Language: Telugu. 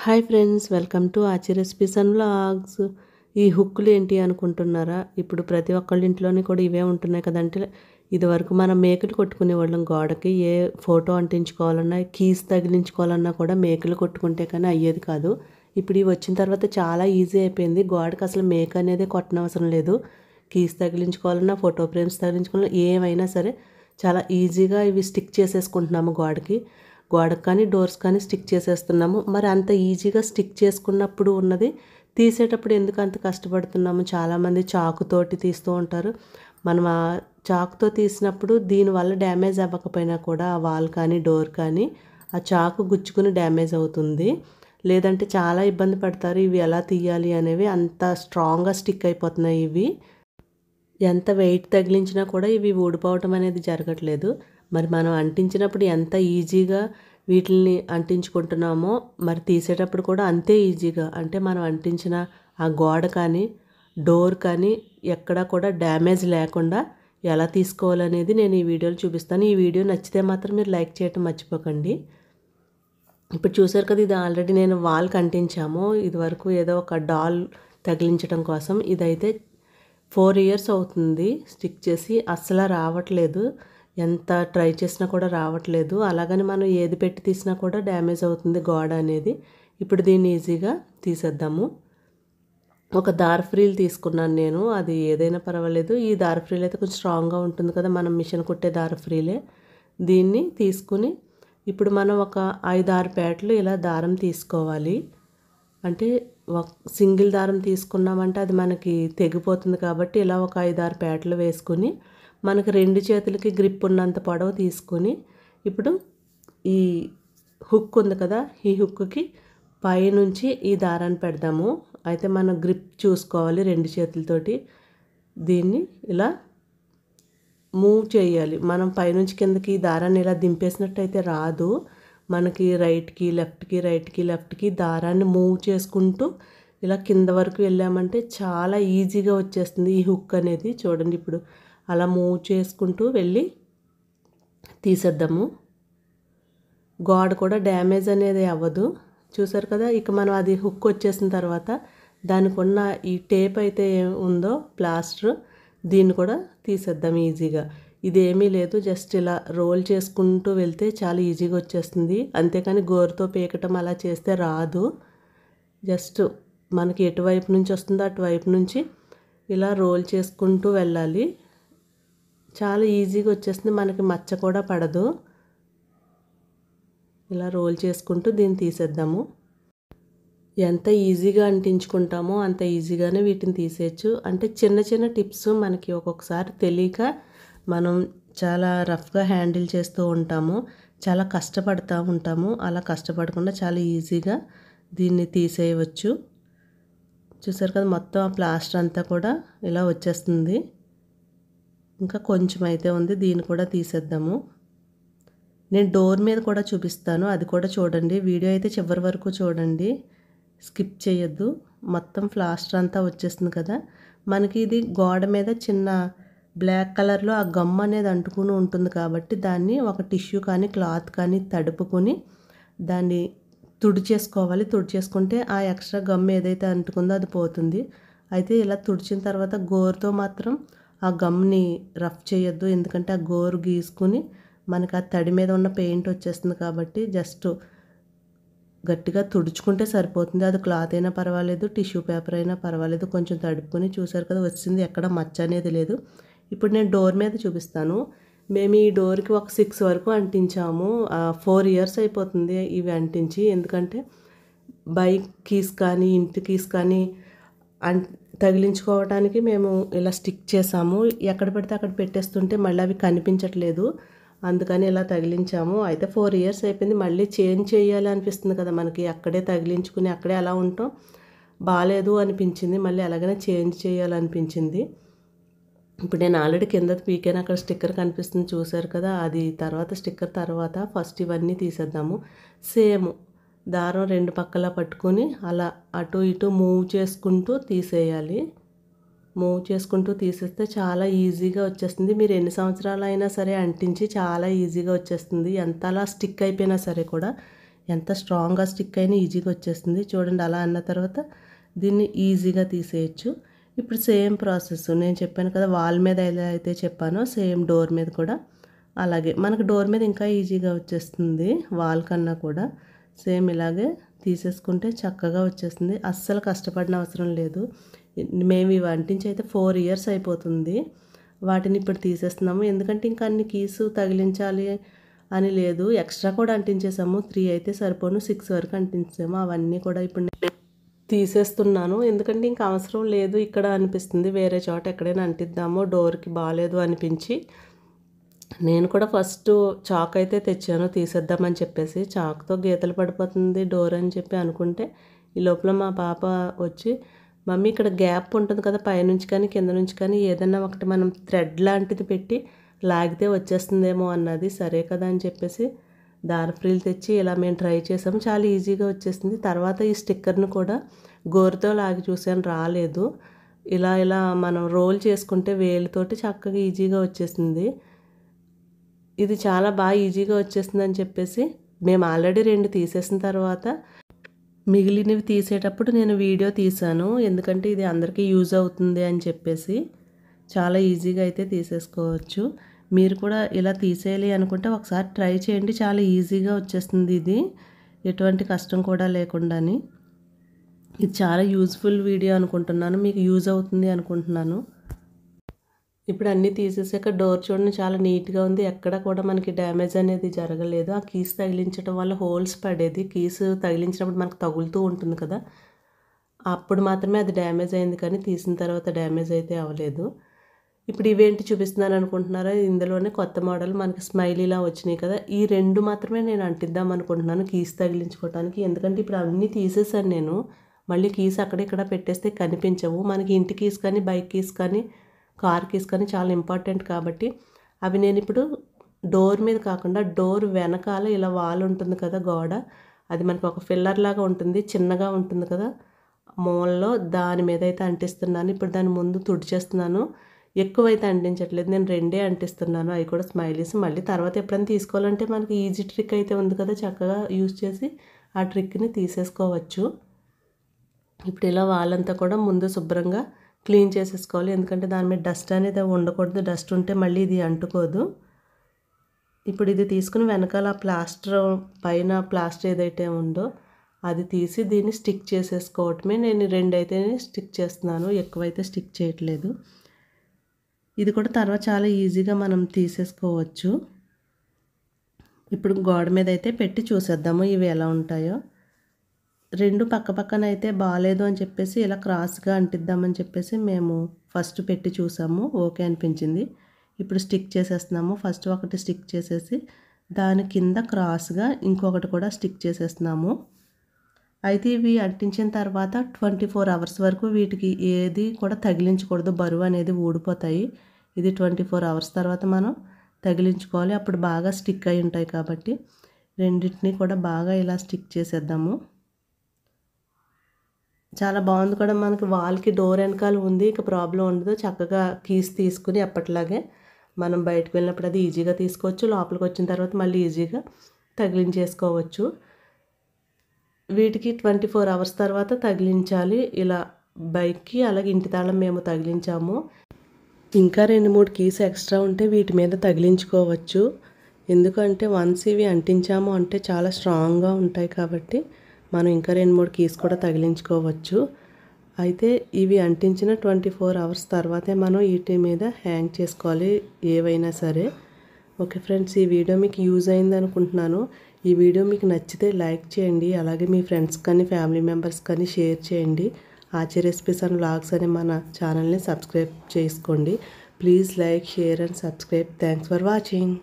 హాయ్ ఫ్రెండ్స్, వెల్కమ్ టు ఆచి రెసిపీస్ అండ్ వ్లాగ్స్. ఈ హుక్కులు ఏంటి అనుకుంటున్నారా? ఇప్పుడు ప్రతి ఒక్కళ్ళ ఇంట్లోని కూడా ఇవే ఉంటున్నాయి కదంటే, ఇదివరకు మనం మేకులు కొట్టుకునేవాళ్ళం గోడకి. ఏ ఫోటో అంటించుకోవాలన్నా, కీస్ తగిలించుకోవాలన్నా కూడా మేకులు కొట్టుకుంటే కానీ అయ్యేది కాదు. ఇప్పుడు ఇవి వచ్చిన తర్వాత చాలా ఈజీ అయిపోయింది. గోడకి అసలు మేక అనేది కొట్టనవసరం లేదు. కీస్ తగిలించుకోవాలన్నా, ఫోటో ఫ్రేమ్స్ తగిలించుకోవాలన్నా ఏమైనా సరే చాలా ఈజీగా ఇవి స్టిక్ చేసేసుకుంటున్నాము గోడకి కానీ డోర్స్ కానీ స్టిక్ చేసేస్తున్నాము. మరి అంత ఈజీగా స్టిక్ చేసుకున్నప్పుడు ఉన్నది తీసేటప్పుడు ఎందుకు అంత కష్టపడుతున్నాము? చాలామంది చాకుతోటి తీస్తూ ఉంటారు. మనం ఆ చాకుతో తీసినప్పుడు దీనివల్ల డ్యామేజ్ అవ్వకపోయినా కూడా ఆ వాల్ కానీ డోర్ కానీ ఆ చాకు గుచ్చుకుని డ్యామేజ్ అవుతుంది. లేదంటే చాలా ఇబ్బంది పడతారు. ఇవి ఎలా తీయాలి అనేవి అంత స్ట్రాంగ్గా స్టిక్ అయిపోతున్నాయి. ఇవి ఎంత వెయిట్ తగిలించినా కూడా ఇవి ఊడిపోవటం అనేది జరగట్లేదు. మరి మనం అంటించినప్పుడు ఎంత ఈజీగా వీటిల్ని అంటించుకుంటున్నామో మరి తీసేటప్పుడు కూడా అంతే ఈజీగా, అంటే మనం అంటించిన ఆ గోడ కానీ డోర్ కానీ ఎక్కడా కూడా డ్యామేజ్ లేకుండా ఎలా తీసుకోవాలనేది నేను ఈ వీడియోలో చూపిస్తాను. ఈ వీడియో నచ్చితే మాత్రం మీరు లైక్ చేయటం మర్చిపోకండి. ఇప్పుడు చూసారు కదా, ఇది ఆల్రెడీ నేను వాల్కి అంటించాము. ఇదివరకు ఏదో ఒక డాల్ తగిలించడం కోసం. ఇదైతే 4 years అవుతుంది స్టిక్ చేసి, అస్సలు రావట్లేదు. ఎంత ట్రై చేసినా కూడా రావట్లేదు. అలాగని మనం ఏది పెట్టి తీసినా కూడా డ్యామేజ్ అవుతుంది గోడ అనేది. ఇప్పుడు దీన్ని ఈజీగా తీసేద్దాము. ఒక దారఫ్రీల్ తీసుకున్నాను నేను, అది ఏదైనా పర్వాలేదు. ఈ దారఫ్రీల్ అయితే కొంచెం స్ట్రాంగ్గా ఉంటుంది కదా, మనం మిషన్ కుట్టే దారఫ్రీలే. దీన్ని తీసుకుని ఇప్పుడు మనం ఒక 5-6 పేటలు ఇలా దారం తీసుకోవాలి. అంటే సింగిల్ దారం తీసుకున్నామంటే అది మనకి తెగిపోతుంది కాబట్టి ఇలా ఒక 5-6 పేటలు వేసుకుని మనకి 2 చేతులకి గ్రిప్ ఉన్నంత పొడవు తీసుకుని ఇప్పుడు ఈ హుక్ ఉంది కదా, ఈ హుక్కి పైనుంచి ఈ దారాన్ని పెడదాము. అయితే మనం గ్రిప్ చూసుకోవాలి 2 చేతులతోటి. దీన్ని ఇలా మూవ్ చేయాలి. మనం పైనుంచి కిందకి ఈ దారాన్ని ఇలా దింపేసినట్టయితే రాదు. మనకి రైట్కి లెఫ్ట్కి దారాన్ని మూవ్ చేసుకుంటూ ఇలా కింద వరకు వెళ్ళామంటే చాలా ఈజీగా వచ్చేస్తుంది ఈ హుక్ అనేది. చూడండి, ఇప్పుడు అలా మూవ్ చేసుకుంటూ వెళ్ళి తీసేద్దాము. గోడ కూడా డ్యామేజ్ అనేది అవ్వదు. చూసారు కదా, ఇక మనం అది హుక్ వచ్చేసిన తర్వాత దానికి ఉన్న ఈ టేప్ అయితే ఉందో ప్లాస్టర్, దీన్ని కూడా తీసేద్దాం ఈజీగా. ఇదేమీ లేదు, జస్ట్ ఇలా రోల్ చేసుకుంటూ వెళ్తే చాలా ఈజీగా వచ్చేస్తుంది. అంతేకాని గోరుతో పీకటం అలా చేస్తే రాదు. జస్ట్ మనకి ఎటువైపు నుంచి వస్తుందో అటువైపు నుంచి ఇలా రోల్ చేసుకుంటూ వెళ్ళాలి. చాలా ఈజీగా వచ్చేస్తుంది, మనకి మచ్చ కూడా పడదు. ఇలా రోల్ చేసుకుంటూ దీన్ని తీసేద్దాము. ఎంత ఈజీగా అంటించుకుంటామో అంత ఈజీగానే వీటిని తీసేయచ్చు. అంటే చిన్న చిన్న టిప్స్ మనకి ఒక్కొక్కసారి తెలియక మనం చాలా రఫ్గా హ్యాండిల్ చేస్తూ ఉంటాము, చాలా కష్టపడుతూ ఉంటాము. అలా కష్టపడకుండా చాలా ఈజీగా దీన్ని తీసేయవచ్చు. చూసారు కదా, మొత్తం ఆ ప్లాస్టర్ అంతా కూడా ఇలా వచ్చేస్తుంది. ఇంకా కొంచెం అయితే ఉంది, దీన్ని కూడా తీసేద్దాము. నేను డోర్ మీద కూడా చూపిస్తాను, అది కూడా చూడండి. వీడియో అయితే చివరి వరకు చూడండి, స్కిప్ చేయొద్దు. మొత్తం ప్లాస్టర్ అంతా వచ్చేస్తుంది కదా. మనకి ఇది గోడ మీద చిన్న బ్లాక్ కలర్లో ఆ గమ్ అనేది అంటుకుని ఉంటుంది కాబట్టి దాన్ని ఒక టిష్యూ కానీ క్లాత్ కానీ తడుపుకొని దాన్ని తుడిచేసుకోవాలి. తుడిచేసుకుంటే ఆ ఎక్స్ట్రా గమ్ ఏదైతే అంటుకుందో అది పోతుంది. అయితే ఇలా తుడిచిన తర్వాత గోరుతో మాత్రం ఆ గమ్ని రఫ్ చేయొద్దు, ఎందుకంటే ఆ గోరు గీసుకుని మనకు ఆ తడి మీద ఉన్న పెయింట్ వచ్చేస్తుంది కాబట్టి జస్ట్ గట్టిగా తుడుచుకుంటే సరిపోతుంది. అది క్లాత్ అయినా పర్వాలేదు, టిష్యూ పేపర్ అయినా పర్వాలేదు, కొంచెం తడుపుకొని. చూసారు కదా, వచ్చింది, ఎక్కడ మచ్చ అనేది లేదు. ఇప్పుడు నేను డోర్ మీద చూపిస్తాను. మేము ఈ డోర్కి ఒక 6 వరకు అంటించాము. 4 years అయిపోతుంది ఇవి అంటించి. ఎందుకంటే బైక్ కీస్ కానీ ఇంటి కీస్ కానీ తగిలించుకోవడానికి మేము ఇలా స్టిక్ చేసాము. ఎక్కడ పెడితే అక్కడ పెట్టేస్తుంటే మళ్ళీ అవి కనిపించట్లేదు, అందుకని ఇలా తగిలించాము. అయితే 4 years అయిపోయింది, మళ్ళీ చేంజ్ చేయాలి అనిపిస్తుంది కదా మనకి. అక్కడే తగిలించుకుని అక్కడే అలా ఉంటాం, బాగాలేదు అనిపించింది. మళ్ళీ అలాగనే చేంజ్ చేయాలనిపించింది. ఇప్పుడు నేను ఆల్రెడీ కింద పీకాను, అక్కడ స్టిక్కర్ కనిపిస్తుంది చూసారు కదా, అది తర్వాత స్టిక్కర్ తర్వాత ఫస్ట్ ఇవన్నీ తీసేద్దాము. సేమ్ దారం 2 పక్కలా పట్టుకొని అలా అటు ఇటు మూవ్ చేసుకుంటూ తీసేయాలి. మూవ్ చేసుకుంటూ తీసేస్తే చాలా ఈజీగా వచ్చేస్తుంది. మీరు ఎన్ని సంవత్సరాలు అయినా సరే అంటించి చాలా ఈజీగా వచ్చేస్తుంది. ఎంత అలా స్టిక్ అయిపోయినా సరే కూడా ఎంత స్ట్రాంగ్గా స్టిక్ అయినా ఈజీగా వచ్చేస్తుంది. చూడండి అలా అన్న తర్వాత దీన్ని ఈజీగా తీసేయచ్చు. ఇప్పుడు సేమ్ ప్రాసెస్ నేను చెప్పాను కదా, వాల్ మీద ఎలా అయితే చెప్పానో సేమ్ డోర్ మీద కూడా అలాగే. మనకు డోర్ మీద ఇంకా ఈజీగా వచ్చేస్తుంది వాల్ కన్నా కూడా. సేమ్ ఇలాగే తీసేసుకుంటే చక్కగా వచ్చేస్తుంది. అస్సలు కష్టపడిన అవసరం లేదు. మేము ఇవి అంటించి అయితే 4 ఇయర్స్ అయిపోతుంది. వాటిని ఇప్పుడు తీసేస్తున్నాము. ఎందుకంటే ఇంకా అన్ని కీసు తగిలించాలి అని లేదు. ఎక్స్ట్రా కూడా అంటించేసాము. 3 అయితే సరిపోను, 6 వరకు అంటించాము. అవన్నీ కూడా ఇప్పుడు నేను తీసేస్తున్నాను. ఎందుకంటే ఇంకా అవసరం లేదు ఇక్కడ అనిపిస్తుంది. వేరే చోట ఎక్కడైనా అంటిద్దామో డోర్కి బాగాలేదు అనిపించి నేను కూడా ఫస్ట్ చాక్ అయితే తెచ్చాను తీసేద్దామని చెప్పేసి. చాక్తో గీతలు పడిపోతుంది డోర్ అని చెప్పి అనుకుంటే ఈ లోపల మా పాప వచ్చి, మమ్మీ ఇక్కడ గ్యాప్ ఉంటుంది కదా పైనుంచి కానీ కింద నుంచి కానీ ఏదన్నా ఒకటి మనం థ్రెడ్ లాంటిది పెట్టి లాగితే వచ్చేస్తుందేమో అన్నది. సరే కదా అని చెప్పేసి దారఫ్రీలు తెచ్చి ఇలా మేము ట్రై చేసాము. చాలా ఈజీగా వచ్చేసింది. తర్వాత ఈ స్టిక్కర్ను కూడా గోరుతో లాగి చూసాను, రాలేదు. ఇలా మనం రోల్ చేసుకుంటే వేలుతోటి చక్కగా ఈజీగా వచ్చేసింది. ఇది చాలా బాగా ఈజీగా వచ్చేసిందని చెప్పేసి మేము ఆల్రెడీ 2 తీసేసిన తర్వాత మిగిలినవి తీసేటప్పుడు నేను వీడియో తీశాను. ఎందుకంటే ఇది అందరికీ యూజ్ అవుతుంది అని చెప్పేసి. చాలా ఈజీగా అయితే తీసేసుకోవచ్చు. మీరు కూడా ఇలా తీసేయాలి అనుకుంటే ఒకసారి ట్రై చేయండి. చాలా ఈజీగా వచ్చేస్తుంది ఇది, ఎటువంటి కష్టం కూడా లేకుండాని. ఇది చాలా యూజ్ఫుల్ వీడియో అనుకుంటున్నాను, మీకు యూజ్ అవుతుంది అనుకుంటున్నాను. ఇప్పుడు అన్నీ తీసేసాక డోర్ చూడండి చాలా నీట్గా ఉంది. ఎక్కడ కూడా మనకి డ్యామేజ్ అనేది జరగలేదు. ఆ కీస్ తగిలించడం వల్ల హోల్స్ పడేది. కీస్ తగిలించినప్పుడు మనకు తగులుతూ ఉంటుంది కదా, అప్పుడు మాత్రమే అది డ్యామేజ్ అయింది, కానీ తీసిన తర్వాత డ్యామేజ్ అయితే అవ్వలేదు. ఇప్పుడు ఇవేంటి చూపిస్తున్నాను అనుకుంటున్నారా, ఇందులోనే కొత్త మోడల్ మనకి స్మైలీలా వచ్చినాయి కదా, ఈ 2 మాత్రమే నేను అంటిద్దాం అనుకుంటున్నాను కీస్ తగిలించుకోవడానికి. ఎందుకంటే ఇప్పుడు అన్నీ తీసేసాను నేను. మళ్ళీ కీస్ అక్కడిక్కడ పెట్టేస్తే కనిపించవు. మనకి ఇంటి కీస్ కానీ బైక్ కీస్ కానీ కార్ కీస్ కానీ చాలా ఇంపార్టెంట్ కాబట్టి అవి నేను ఇప్పుడు డోర్ మీద కాకుండా డోర్ వెనకాల ఇలా వాల్ ఉంటుంది కదా గోడ, అది మనకు ఒక ఫిల్లర్ లాగా ఉంటుంది, చిన్నగా ఉంటుంది కదా మూలలో, దాని మీద అయితే అంటిస్తున్నాను. ఇప్పుడు దాని ముందు తుడిచేస్తున్నాను. ఎక్కువైతే అంటించట్లేదు, నేను 2 అంటిస్తున్నాను. అవి కూడా స్మైలీస్. మళ్ళీ తర్వాత ఎప్పుడైనా తీసుకోవాలంటే మనకి ఈజీ ట్రిక్ అయితే ఉంది కదా, చక్కగా యూజ్ చేసి ఆ ట్రిక్ని తీసేసుకోవచ్చు. ఇప్పుడు ఇలా వాళ్ళంతా కూడా ముందు శుభ్రంగా క్లీన్ చేసేసుకోవాలి. ఎందుకంటే దాని మీద డస్ట్ అనేది ఉండకూడదు. డస్ట్ ఉంటే మళ్ళీ ఇది అంటుకోదు. ఇప్పుడు ఇది తీసుకుని వెనకాల ప్లాస్టర్ పైన ప్లాస్టర్ ఏదైతే ఉందో అది తీసి దీన్ని స్టిక్ చేసేసుకోవటమే. నేను 2 అయితే స్టిక్ చేస్తున్నాను, ఎక్కువైతే స్టిక్ చేయట్లేదు. ఇది కూడా తర్వాత చాలా ఈజీగా మనం తీసేసుకోవచ్చు. ఇప్పుడు గోడ మీద అయితే పెట్టి చూసేద్దాము ఇవి ఎలా ఉంటాయో. 2 పక్క పక్కన అయితే బాగాలేదు అని చెప్పేసి ఇలా క్రాస్గా అంటిద్దామని చెప్పేసి మేము ఫస్ట్ పెట్టి చూసాము, ఓకే అనిపించింది. ఇప్పుడు స్టిక్ చేసేస్తున్నాము. ఫస్ట్ ఒకటి స్టిక్ చేసేసి దాని కింద క్రాస్గా ఇంకొకటి కూడా స్టిక్ చేసేస్తున్నాము. అయితే ఇవి అంటించిన తర్వాత 24 అవర్స్ వరకు వీటికి ఏది కూడా తగిలించకూడదు, బరువు అనేది ఊడిపోతాయి. ఇది 24 అవర్స్ తర్వాత మనం తగిలించుకోవాలి, అప్పుడు బాగా స్టిక్ అయి ఉంటాయి కాబట్టి. రెండింటిని కూడా బాగా ఇలా స్టిక్ చేసేద్దాము. చాలా బాగుంది కూడా, మనకి వాల్కి డోర్ వెనకాల ఉంది, ఇక ప్రాబ్లం ఉండదు. చక్కగా కీస్ తీసుకుని ఎప్పటిలాగే మనం బయటకు వెళ్ళినప్పుడు అది ఈజీగా తీసుకోవచ్చు. లోపలికి వచ్చిన తర్వాత మళ్ళీ ఈజీగా తగిలించేసుకోవచ్చు. వీటికి 24 అవర్స్ తర్వాత తగిలించాలి. ఇలా బైక్కి అలాగే ఇంటి తాళం మేము తగిలించాము. ఇంకా 2-3 కీస్ ఎక్స్ట్రా ఉంటే వీటి మీద తగిలించుకోవచ్చు. ఎందుకంటే వన్స్ ఇవి అంటించాము అంటే చాలా స్ట్రాంగ్గా ఉంటాయి కాబట్టి మనం ఇంకా 2-3 కీస్ కూడా తగిలించుకోవచ్చు. అయితే ఇవి అంటించిన 24 అవర్స్ తర్వాతే మనం వీటి మీద హ్యాంగ్ చేసుకోవాలి ఏవైనా సరే. ఓకే ఫ్రెండ్స్, ఈ వీడియో మీకు యూజ్ అయింది అనుకుంటున్నాను. ఈ వీడియో మీకు నచ్చితే లైక్ చేయండి, అలాగే మీ ఫ్రెండ్స్ కానీ ఫ్యామిలీ మెంబర్స్ కానీ షేర్ చేయండి. ఆచి రెసిపీస్ అండ్ వ్లాగ్స్ అనే మన ఛానల్ని సబ్స్క్రైబ్ చేసుకోండి. Please like, share and subscribe. Thanks for watching.